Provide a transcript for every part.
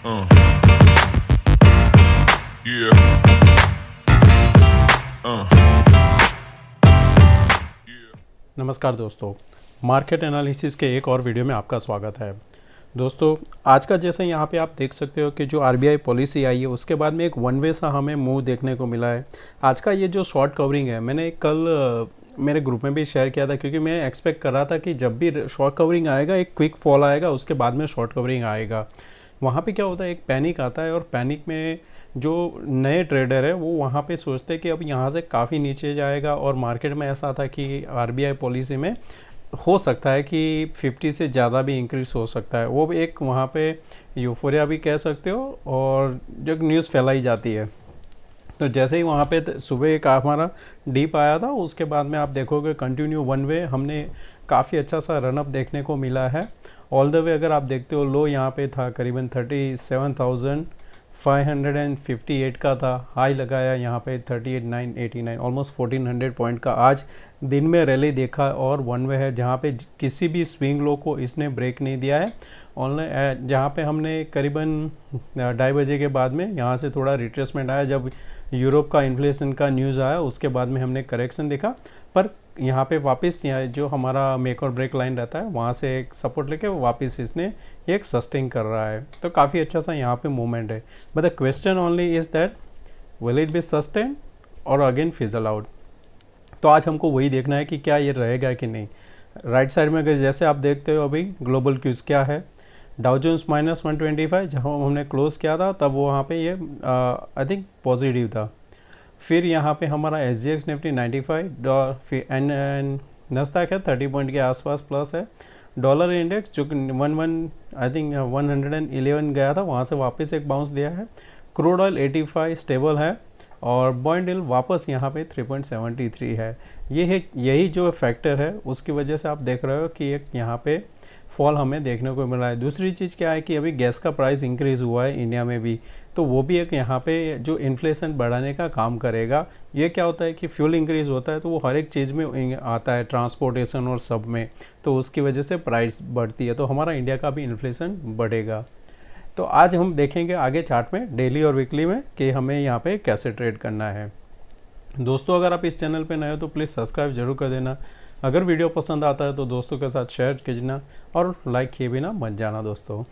Uh, yeah. Uh, yeah. नमस्कार दोस्तों, market analysis के एक और वीडियो में आपका स्वागत है। दोस्तों, आज का जैसे यहाँ पे आप देख सकते हो कि जो आरबीआई पॉलिसी आई है उसके बाद में एक वन वे सा हमें मूव देखने को मिला है। आज का ये जो शॉर्ट कवरिंग है, मैंने कल मेरे ग्रुप में भी शेयर किया था, क्योंकि मैं एक्सपेक्ट कर रहा था कि जब भी शॉर्ट कवरिंग आएगा एक क्विक फॉल आएगा, उसके बाद में शॉर्ट कवरिंग आएगा। वहाँ पे क्या होता है, एक पैनिक आता है और पैनिक में जो नए ट्रेडर है वो वहाँ पे सोचते हैं कि अब यहाँ से काफ़ी नीचे जाएगा। और मार्केट में ऐसा था कि आरबीआई पॉलिसी में हो सकता है कि 50 से ज़्यादा भी इंक्रीज हो सकता है। वो भी एक वहाँ पे यूफोरिया भी कह सकते हो, और जो न्यूज़ फैलाई जाती है। तो जैसे ही वहाँ पे सुबह एक हमारा डीप आया था, उसके बाद में आप देखोगे कंटिन्यू वन वे हमने काफ़ी अच्छा सा रनअप देखने को मिला है। ऑल द वे अगर आप देखते हो, लो यहाँ पे था करीबन 37,558 का था, हाई लगाया यहाँ पे 38,989, ऑलमोस्ट 1400 पॉइंट का आज दिन में रैली देखा। और वन वे है जहाँ पे किसी भी स्विंग लो को इसने ब्रेक नहीं दिया है। ऑनलाइन जहाँ पे हमने करीबन 2:30 बजे के बाद में यहाँ से थोड़ा रिट्रेसमेंट आया, जब यूरोप का इन्फ्लेशन का न्यूज़ आया उसके बाद में हमने करेक्शन देखा। पर यहाँ पे वापस यहाँ जो हमारा मेक और ब्रेक लाइन रहता है वहाँ से एक सपोर्ट लेके वापस इसने एक सस्टेन कर रहा है। तो काफ़ी अच्छा सा यहाँ पे मूवमेंट है। But the question only is that will it be sustain और अगेन फिजल आउट। तो आज हमको वही देखना है कि क्या ये रहेगा कि नहीं। राइट साइड में अगर जैसे आप देखते हो, अभी ग्लोबल क्यूज क्या है, डाउ जोन्स -125 जहाँ हमने क्लोज किया था तब वहाँ पे ये आई थिंक पॉजिटिव था। फिर यहाँ पे हमारा SGX निफ्टी 95 फिर एन नस्दैक है 30 पॉइंट के आसपास प्लस है। डॉलर इंडेक्स जो कि 111 गया था, वहाँ से वापस एक बाउंस दिया है। क्रूड ऑयल 85 स्टेबल है, और बॉन्ड यील्ड वापस यहाँ पे 3.73 है। यही जो फैक्टर है उसकी वजह से आप देख रहे हो कि एक यहाँ पे फॉल हमें देखने को मिला है। दूसरी चीज़ क्या है कि अभी गैस का प्राइस इंक्रीज़ हुआ है इंडिया में भी, तो वो भी एक यहाँ पे जो इन्फ्लेशन बढ़ाने का काम करेगा। ये क्या होता है कि फ्यूल इंक्रीज़ होता है तो वो हर एक चीज़ में आता है, ट्रांसपोर्टेशन और सब में, तो उसकी वजह से प्राइस बढ़ती है, तो हमारा इंडिया का भी इन्फ्लेशन बढ़ेगा। तो आज हम देखेंगे आगे चार्ट में, डेली और वीकली में, कि हमें यहाँ पे कैसे ट्रेड करना है। दोस्तों, अगर आप इस चैनल पे नए हो तो प्लीज़ सब्सक्राइब जरूर कर देना। अगर वीडियो पसंद आता है तो दोस्तों के साथ शेयर कीजिए और लाइक किए बिना मत जाना दोस्तों।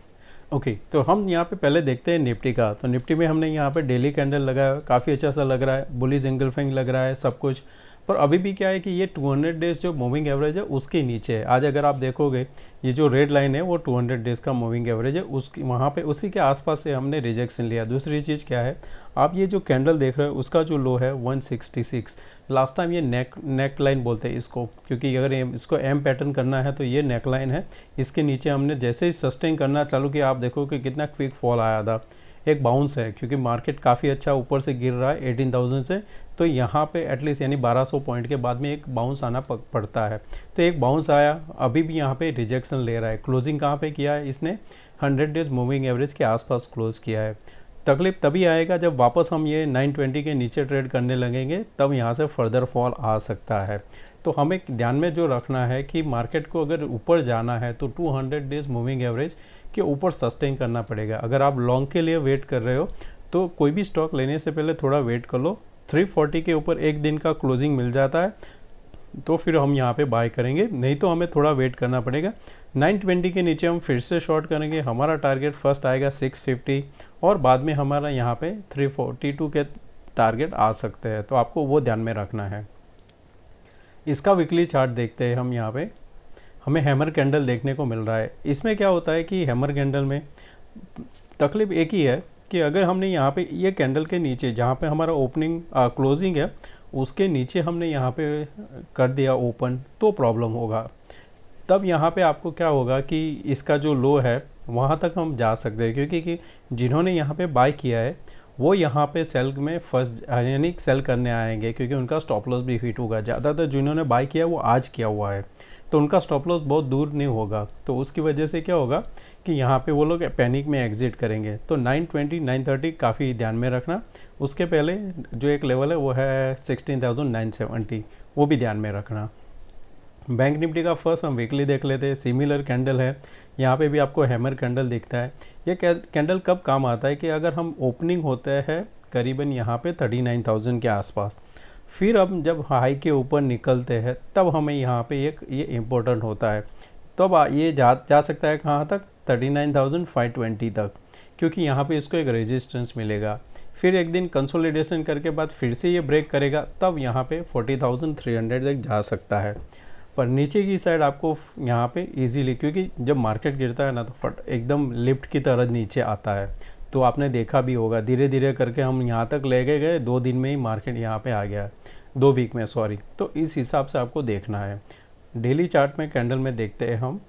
ओके, तो हम यहाँ पे पहले देखते हैं निफ्टी का। तो निफ्टी में हमने यहाँ पे डेली कैंडल लगाया, काफ़ी अच्छा सा लग रहा है, बुलिश एंगल्फिंग लग रहा है सब कुछ। पर अभी भी क्या है कि ये 200 डेज जो मूविंग एवरेज है उसके नीचे है। आज अगर आप देखोगे ये जो रेड लाइन है वो 200 डेज का मूविंग एवरेज है, उसकी वहाँ पे उसी के आसपास से हमने रिजेक्शन लिया। दूसरी चीज़ क्या है, आप ये जो कैंडल देख रहे हो उसका जो लो है 166, लास्ट टाइम ये नेक लाइन बोलते हैं इसको, क्योंकि अगर इसको एम पैटर्न करना है तो ये नेक लाइन है। इसके नीचे हमने जैसे ही सस्टेन करना चालू किया, आप देखो कि कितना क्विक फॉल आया था। एक बाउंस है क्योंकि मार्केट काफ़ी अच्छा ऊपर से गिर रहा है 18,000 से, तो यहाँ पे एटलीस्ट यानी 1200 पॉइंट के बाद में एक बाउंस आना पड़ता है। तो एक बाउंस आया, अभी भी यहाँ पे रिजेक्शन ले रहा है। क्लोजिंग कहाँ पे किया है इसने, 100 डेज मूविंग एवरेज के आसपास क्लोज किया है। तकलीफ तभी आएगा जब वापस हम ये 920 के नीचे ट्रेड करने लगेंगे, तब यहाँ से फर्दर फॉल आ सकता है। तो हमें ध्यान में जो रखना है कि मार्केट को अगर ऊपर जाना है तो 200 डेज मूविंग एवरेज के ऊपर सस्टेन करना पड़ेगा। अगर आप लॉन्ग के लिए वेट कर रहे हो तो कोई भी स्टॉक लेने से पहले थोड़ा वेट कर लो। 340 के ऊपर एक दिन का क्लोजिंग मिल जाता है तो फिर हम यहाँ पे बाय करेंगे, नहीं तो हमें थोड़ा वेट करना पड़ेगा। 920 के नीचे हम फिर से शॉर्ट करेंगे। हमारा टारगेट फर्स्ट आएगा 650 और बाद में हमारा यहाँ पे 342 के टारगेट आ सकते हैं, तो आपको वो ध्यान में रखना है। इसका वीकली चार्ट देखते हैं हम। यहाँ पे हमें हैमर कैंडल देखने को मिल रहा है। इसमें क्या होता है कि हैमर कैंडल में तकलीफ एक ही है कि अगर हमने यहाँ पे ये कैंडल के नीचे जहाँ पे हमारा ओपनिंग क्लोजिंग है उसके नीचे हमने यहाँ पे कर दिया ओपन, तो प्रॉब्लम होगा। तब यहाँ पे आपको क्या होगा कि इसका जो लो है वहाँ तक हम जा सकते हैं, क्योंकि जिन्होंने यहाँ पे बाय किया है वो यहाँ पे सेल में फर्स्ट यानी सेल करने आएंगे, क्योंकि उनका स्टॉप लॉस भी हिट होगा। ज़्यादातर जिन्होंने बाय किया वो आज किया हुआ है, तो उनका स्टॉप लॉस बहुत दूर नहीं होगा। तो उसकी वजह से क्या होगा कि यहाँ पे वो लोग पैनिक में एग्जिट करेंगे। तो 920 930 काफ़ी ध्यान में रखना। उसके पहले जो एक लेवल है वो है 16,970, वो भी ध्यान में रखना। बैंक निफ्टी का फर्स्ट हम वीकली देख लेते हैं। सिमिलर कैंडल है, यहाँ पे भी आपको हैमर कैंडल दिखता है। ये कैंडल कब काम आता है कि अगर हम ओपनिंग होते हैं करीबन यहाँ पे 39,000 के आसपास, फिर हम जब हाई के ऊपर निकलते हैं तब हमें यहाँ पे ये इम्पोर्टेंट होता है। तब ये जा सकता है कहाँ तक, 39,520 तक, क्योंकि यहाँ पे इसको एक रेजिस्टेंस मिलेगा। फिर एक दिन कंसोलिडेशन करके बाद फिर से ये ब्रेक करेगा, तब यहाँ पे 40,300 तक जा सकता है। पर नीचे की साइड आपको यहाँ पे इजीली, क्योंकि जब मार्केट गिरता है ना तो फट एकदम लिफ्ट की तरह नीचे आता है, तो आपने देखा भी होगा धीरे धीरे करके हम यहाँ तक ले गए 2 दिन में ही मार्केट यहाँ पे आ गया, 2 वीक में सॉरी। तो इस हिसाब से आपको देखना है। डेली चार्ट में कैंडल में देखते हैं हम,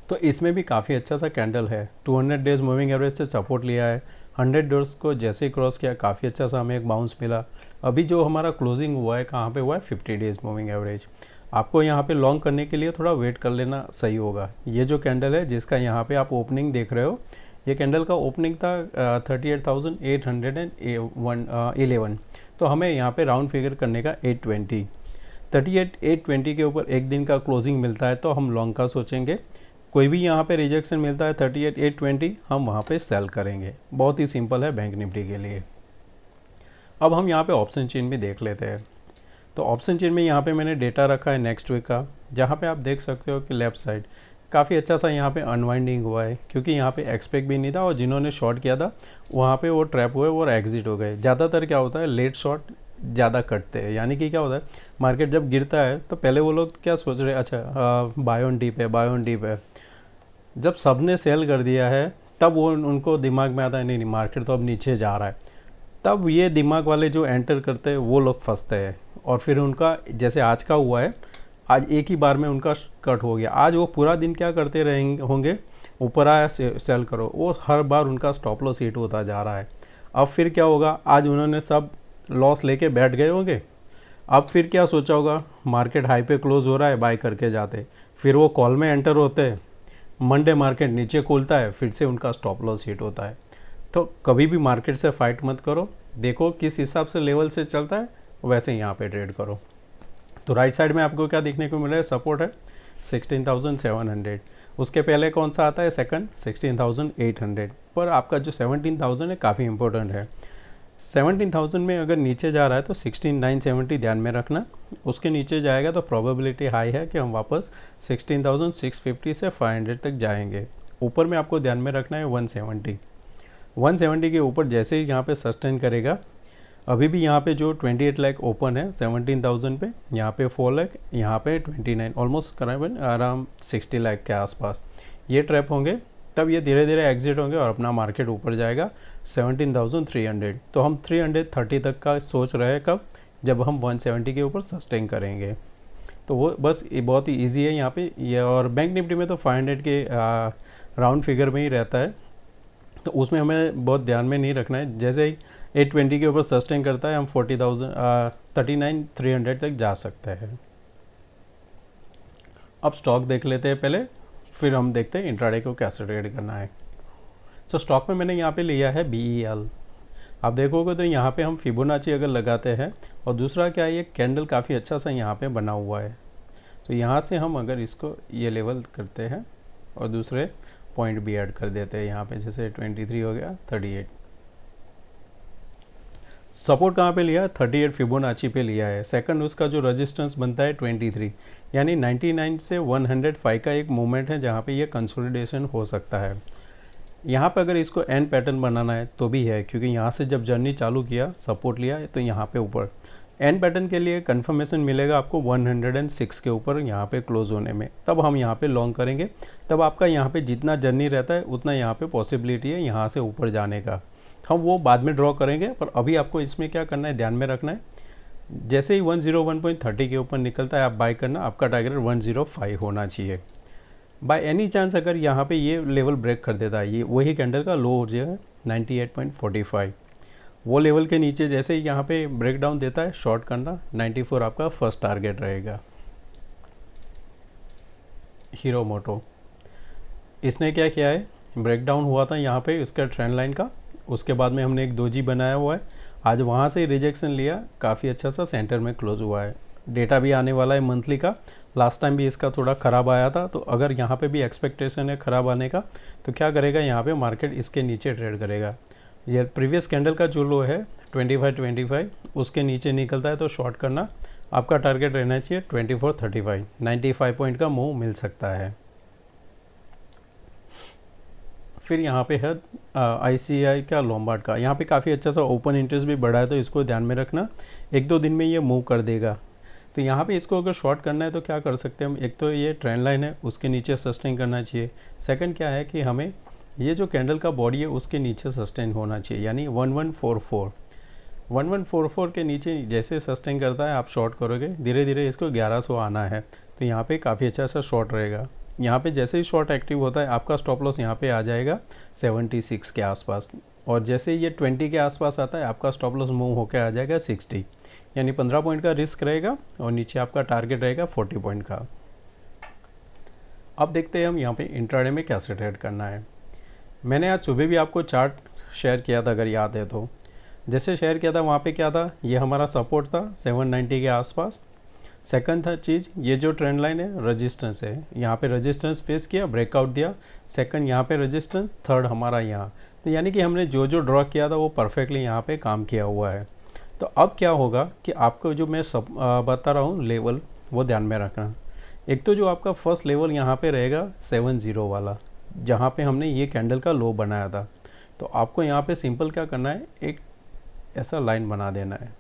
तो इसमें भी काफ़ी अच्छा सा कैंडल है। 200 डेज मूविंग एवरेज से सपोर्ट लिया है, 100 डेज को जैसे ही क्रॉस किया काफ़ी अच्छा सा हमें एक बाउंस मिला। अभी जो हमारा क्लोजिंग हुआ है कहाँ पे हुआ है, 50 डेज मूविंग एवरेज। आपको यहाँ पे लॉन्ग करने के लिए थोड़ा वेट कर लेना सही होगा। ये जो कैंडल है जिसका यहाँ पे आप ओपनिंग देख रहे हो, ये कैंडल का ओपनिंग था 38,811, तो हमें यहाँ पे राउंड फिगर करने का 820, 38,820 के ऊपर एक दिन का क्लोजिंग मिलता है तो हम लॉन्ग का सोचेंगे। कोई भी यहाँ पे रिजेक्शन मिलता है 38,820, हम वहाँ पे सेल करेंगे। बहुत ही सिंपल है बैंक निफ्टी के लिए। अब हम यहाँ पे ऑप्शन चेन भी देख लेते हैं। तो ऑप्शन चेन में यहाँ पे मैंने डेटा रखा है नेक्स्ट वीक का, जहाँ पे आप देख सकते हो कि लेफ्ट साइड काफ़ी अच्छा सा यहाँ पे अनवाइंडिंग हुआ है, क्योंकि यहाँ पे एक्सपेक्ट भी नहीं था और जिन्होंने शॉर्ट किया था वहाँ पे वो ट्रैप हुए और एग्जिट हो गए। ज़्यादातर क्या होता है, लेट शॉर्ट ज़्यादा कटते हैं। यानी कि क्या होता है, मार्केट जब गिरता है तो पहले वो लोग क्या सोच रहे हैं, अच्छा बाय ऑन डीप है, बाय ऑन डीप है। जब सब ने सेल कर दिया है तब वो उनको दिमाग में आता है नहीं मार्केट तो अब नीचे जा रहा है, तब ये दिमाग वाले जो एंटर करते हैं वो लोग फंसते हैं। और फिर उनका जैसे आज का हुआ है, आज एक ही बार में उनका कट हो गया। आज वो पूरा दिन क्या करते रहेंगे होंगे, ऊपर आया सेल करो, वो हर बार उनका स्टॉप लॉस हिट होता जा रहा है। अब फिर क्या होगा, आज उन्होंने सब लॉस लेके बैठ गए होंगे। अब फिर क्या सोचा होगा, मार्केट हाई पे क्लोज हो रहा है, बाय करके जाते, फिर वो कॉल में एंटर होते हैं, मंडे मार्केट नीचे खुलता है, फिर से उनका स्टॉप लॉस हिट होता है। तो कभी भी मार्केट से फाइट मत करो, देखो किस हिसाब से लेवल से चलता है वैसे ही यहाँ पे ट्रेड करो। तो राइट साइड में आपको क्या देखने को मिल रहा है, सपोर्ट है 16,700। उसके पहले कौन सा आता है, सेकंड 16,800। पर आपका जो 17,000 है काफ़ी इंपॉर्टेंट है। 17,000 में अगर नीचे जा रहा है तो 16,970 ध्यान में रखना। उसके नीचे जाएगा तो प्रोबेबिलिटी हाई है कि हम वापस 16,650 से 500 तक जाएंगे। ऊपर में आपको ध्यान में रखना है 170 के ऊपर जैसे ही यहाँ पे सस्टेन करेगा। अभी भी यहाँ पे जो 28 लाख ओपन है 17,000 पे, यहाँ पे 4 लाख, यहाँ पे 29, ऑलमोस्ट करीबन अराउंड 60 लाख के आसपास ये ट्रैप होंगे। तब ये धीरे धीरे एग्जिट होंगे और अपना मार्केट ऊपर जाएगा 17,300। तो हम 330 तक का सोच रहे हैं कब, जब हम 170 के ऊपर सस्टेन करेंगे। तो वो बस ये बहुत ही ईजी है यहाँ पे ये। और बैंक निफ्टी में तो 500 के राउंड फिगर में ही रहता है, तो उसमें हमें बहुत ध्यान में नहीं रखना है। जैसे ही 820 के ऊपर सस्टेन करता है हम 39,300 तक जा सकते हैं। अब स्टॉक देख लेते हैं पहले, फिर हम देखते हैं इंट्राडे को कैसे ट्रेड करना है। तो स्टॉक में मैंने यहाँ पे लिया है BEL। आप देखोगे तो यहाँ पे हम फिबोनाची अगर लगाते हैं, और दूसरा क्या है, ये कैंडल काफ़ी अच्छा सा यहाँ पे बना हुआ है। तो यहाँ से हम अगर इसको ये लेवल करते हैं और दूसरे पॉइंट भी ऐड कर देते हैं यहाँ पे, जैसे 23 हो गया, 38। सपोर्ट कहाँ पे लिया है, 38 फिबोनाची पे लिया है। सेकंड उसका जो रेजिस्टेंस बनता है 23, यानी 99 से 105 का एक मूवमेंट है जहाँ पे ये कंसोलिडेशन हो सकता है। यहाँ पे अगर इसको एन पैटर्न बनाना है तो भी है, क्योंकि यहाँ से जब जर्नी चालू किया सपोर्ट लिया तो यहाँ पे ऊपर एन पैटर्न के लिए कंफर्मेशन मिलेगा आपको 106 के ऊपर यहाँ पे क्लोज होने में, तब हम यहाँ पे लॉन्ग करेंगे। तब आपका यहाँ पे जितना जर्नी रहता है उतना यहाँ पे पॉसिबिलिटी है यहाँ से ऊपर जाने का, हम वो बाद में ड्रॉ करेंगे। पर अभी आपको इसमें क्या करना है, ध्यान में रखना है, जैसे ही 101.30 के ऊपर निकलता है आप बाय करना, आपका टारगेट 105 होना चाहिए। बाय एनी चांस अगर यहाँ पे ये लेवल ब्रेक कर देता है, ये वही कैंडल का लो हो जाए 98.45, वो लेवल के नीचे जैसे ही यहाँ पे ब्रेक डाउन देता है शॉर्ट करना, 94 आपका फर्स्ट टारगेट रहेगा। हीरो मोटो, इसने क्या किया है, ब्रेक डाउन हुआ था यहाँ पे इसका ट्रेंड लाइन का, उसके बाद में हमने एक दोजी बनाया हुआ है, आज वहाँ से रिजेक्शन लिया, काफ़ी अच्छा सा सेंटर में क्लोज हुआ है। डेटा भी आने वाला है मंथली का। लास्ट टाइम भी इसका थोड़ा ख़राब आया था, तो अगर यहाँ पे भी एक्सपेक्टेशन है ख़राब आने का तो क्या करेगा, यहाँ पे मार्केट इसके नीचे ट्रेड करेगा। ये प्रीवियस कैंडल का जो लो है 25 उसके नीचे निकलता है तो शॉर्ट करना आपका टारगेट रहना चाहिए 2435, 95 पॉइंट का मूव मिल सकता है। फिर यहाँ पे है ICI का लोम्बार्ड का, यहाँ पे काफ़ी अच्छा सा ओपन इंटरेस्ट भी बढ़ा है, तो इसको ध्यान में रखना, 1-2 दिन में ये मूव कर देगा। तो यहाँ पे इसको अगर शॉर्ट करना है तो क्या कर सकते हैं हम, एक तो ये ट्रेंड लाइन है उसके नीचे सस्टेन करना चाहिए। सेकंड क्या है कि हमें ये जो कैंडल का बॉडी है उसके नीचे सस्टेन होना चाहिए, यानी 1144 के नीचे जैसे सस्टेन करता है आप शॉर्ट करोगे, धीरे धीरे इसको 1100 आना है, तो यहाँ पे काफ़ी अच्छा सा शॉर्ट रहेगा। यहाँ पे जैसे ही शॉर्ट एक्टिव होता है आपका स्टॉप लॉस यहाँ पे आ जाएगा 76 के आसपास, और जैसे ये 20 के आसपास आता है आपका स्टॉप लॉस मूव होकर आ जाएगा 60, यानी 15 पॉइंट का रिस्क रहेगा और नीचे आपका टारगेट रहेगा 40 पॉइंट का। अब देखते हैं हम यहाँ पे इंट्राडे में कैसे ट्रेड करना है। मैंने आज सुबह भी आपको चार्ट शेयर किया था, अगर याद है तो। जैसे शेयर किया था वहाँ पे क्या था, ये हमारा सपोर्ट था 790 के आसपास। सेकंड था चीज़, ये जो ट्रेंड लाइन है रेजिस्टेंस है, यहाँ पे रेजिस्टेंस फेस किया, ब्रेकआउट दिया। सेकंड यहाँ पे रेजिस्टेंस, थर्ड हमारा यहाँ, तो यानी कि हमने जो जो ड्रॉ किया था वो परफेक्टली यहाँ पे काम किया हुआ है। तो अब क्या होगा कि आपको जो मैं सब बता रहा हूँ लेवल, वो ध्यान में रखना। एक तो जो आपका फर्स्ट लेवल यहाँ पे रहेगा 70 वाला, जहाँ पे हमने ये कैंडल का लो बनाया था। तो आपको यहाँ पे सिंपल क्या करना है, एक ऐसा लाइन बना देना है।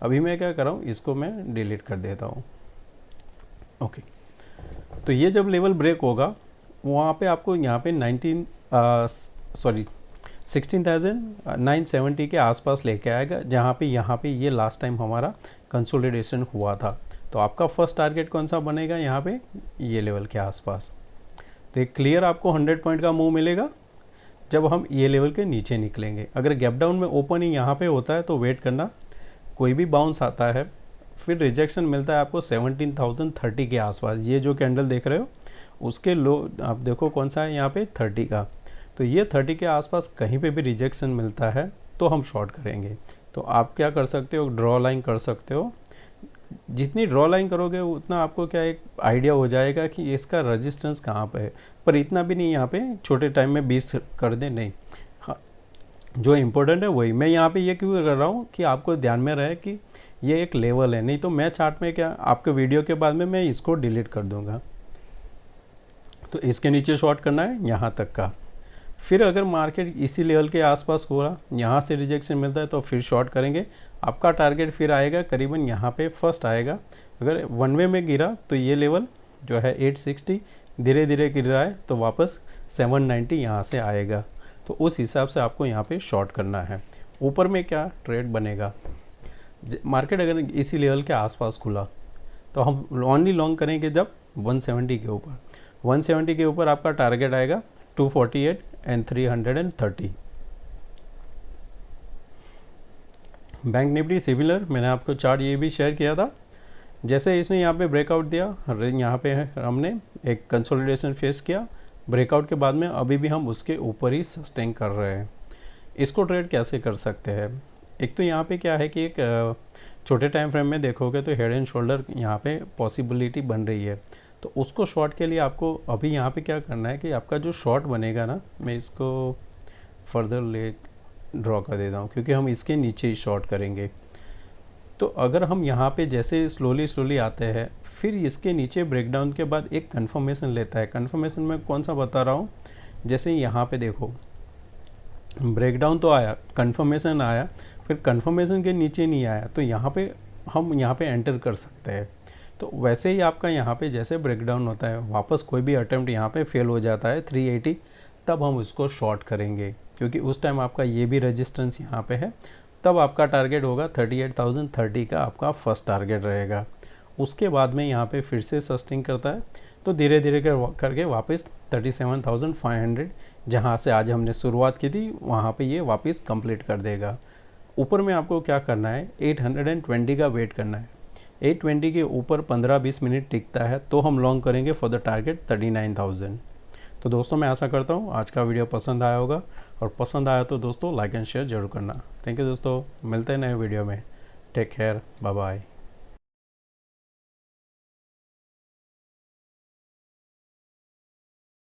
अभी मैं क्या कर रहा हूँ, इसको मैं डिलीट कर देता हूँ। ओके, तो ये जब लेवल ब्रेक होगा वहाँ पे आपको यहाँ पे 16,970 के आसपास लेके आएगा, जहाँ पे यहाँ पे ये लास्ट टाइम हमारा कंसोलिडेशन हुआ था। तो आपका फर्स्ट टारगेट कौन सा बनेगा, यहाँ पे ये लेवल के आसपास। तो एक क्लियर आपको 100 पॉइंट का मूव मिलेगा जब हम ये लेवल के नीचे निकलेंगे। अगर गैप डाउन में ओपन ही यहाँ पे होता है तो वेट करना, कोई भी बाउंस आता है फिर रिजेक्शन मिलता है आपको 17,030 के आसपास। ये जो कैंडल देख रहे हो उसके लो आप देखो कौन सा है यहाँ पे 30 का, तो ये 30 के आसपास कहीं पे भी रिजेक्शन मिलता है तो हम शॉर्ट करेंगे। तो आप क्या कर सकते हो, ड्रॉ लाइन कर सकते हो। जितनी ड्रॉ लाइन करोगे उतना आपको क्या एक आइडिया हो जाएगा कि इसका रेजिस्टेंस कहाँ पे है, पर इतना भी नहीं यहाँ पे छोटे टाइम में 20 कर दे, नहीं। हाँ, जो इम्पोर्टेंट है वही मैं यहाँ पे ये क्यों कर रहा हूँ कि आपको ध्यान में रहे कि ये एक लेवल है, नहीं तो मैं चार्ट में क्या आपके वीडियो के बाद में मैं इसको डिलीट कर दूंगा। तो इसके नीचे शॉर्ट करना है यहाँ तक का, फिर अगर मार्केट इसी लेवल के आसपास हो रहा, यहाँ से रिजेक्शन मिलता है तो फिर शॉर्ट करेंगे। आपका टारगेट फिर आएगा करीबन यहाँ पे फर्स्ट आएगा। अगर वन वे में गिरा तो ये लेवल जो है 860, धीरे धीरे गिर रहा है तो वापस 790 यहाँ से आएगा। तो उस हिसाब से आपको यहाँ पे शॉर्ट करना है। ऊपर में क्या ट्रेड बनेगा, मार्केट अगर इसी लेवल के आसपास खुला तो हम ओनली लॉन्ग करेंगे जब 170 के ऊपर। 170 के ऊपर आपका टारगेट आएगा 248 एंड 330। बैंक निफ्टी सिमिलर, मैंने आपको चार्ट ये भी शेयर किया था। जैसे इसने यहाँ पे ब्रेकआउट दिया, यहाँ पे हमने एक कंसोलिडेशन फेस किया, ब्रेकआउट के बाद में अभी भी हम उसके ऊपर ही सस्टेन कर रहे हैं। इसको ट्रेड कैसे कर सकते हैं, एक तो यहाँ पे क्या है कि एक छोटे टाइम फ्रेम में देखोगे तो हेड एंड शोल्डर यहाँ पे पॉसिबिलिटी बन रही है। तो उसको शॉर्ट के लिए आपको अभी यहाँ पे क्या करना है कि आपका जो शॉर्ट बनेगा ना, मैं इसको फर्दर ले ड्रॉ कर देता हूँ क्योंकि हम इसके नीचे ही शॉर्ट करेंगे। तो अगर हम यहाँ पे जैसे स्लोली आते हैं, फिर इसके नीचे ब्रेकडाउन के बाद एक कन्फर्मेशन लेता है। कन्फर्मेशन में कौन सा बता रहा हूँ, जैसे यहाँ पे देखो ब्रेकडाउन तो आया, कन्फर्मेशन आया, फिर कन्फर्मेशन के नीचे नहीं आया, तो यहाँ पे हम यहाँ पे एंटर कर सकते हैं। तो वैसे ही आपका यहाँ पे जैसे ब्रेकडाउन होता है, वापस कोई भी अटेम्प्ट यहाँ पे फेल हो जाता है 380, तब हम उसको शॉर्ट करेंगे क्योंकि उस टाइम आपका ये भी रेजिस्टेंस यहाँ पे है। तब आपका टारगेट होगा 38,030 का, आपका फर्स्ट टारगेट रहेगा। उसके बाद में यहाँ पे फिर से सस्टेन करता है तो धीरे धीरे करके वापस 37,500 जहाँ से आज हमने शुरुआत की थी वहाँ पे ये वापस कंप्लीट कर देगा। ऊपर में आपको क्या करना है, 820 का वेट करना है। 820 के ऊपर 15-20 मिनट टिकता है तो हम लॉन्ग करेंगे फॉर द टारगेट 39,000। तो दोस्तों मैं आशा करता हूँ आज का वीडियो पसंद आया होगा, और पसंद आया तो दोस्तों लाइक एंड शेयर जरूर करना। थैंक यू दोस्तों, मिलते हैं नए वीडियो में। Take care, bye bye.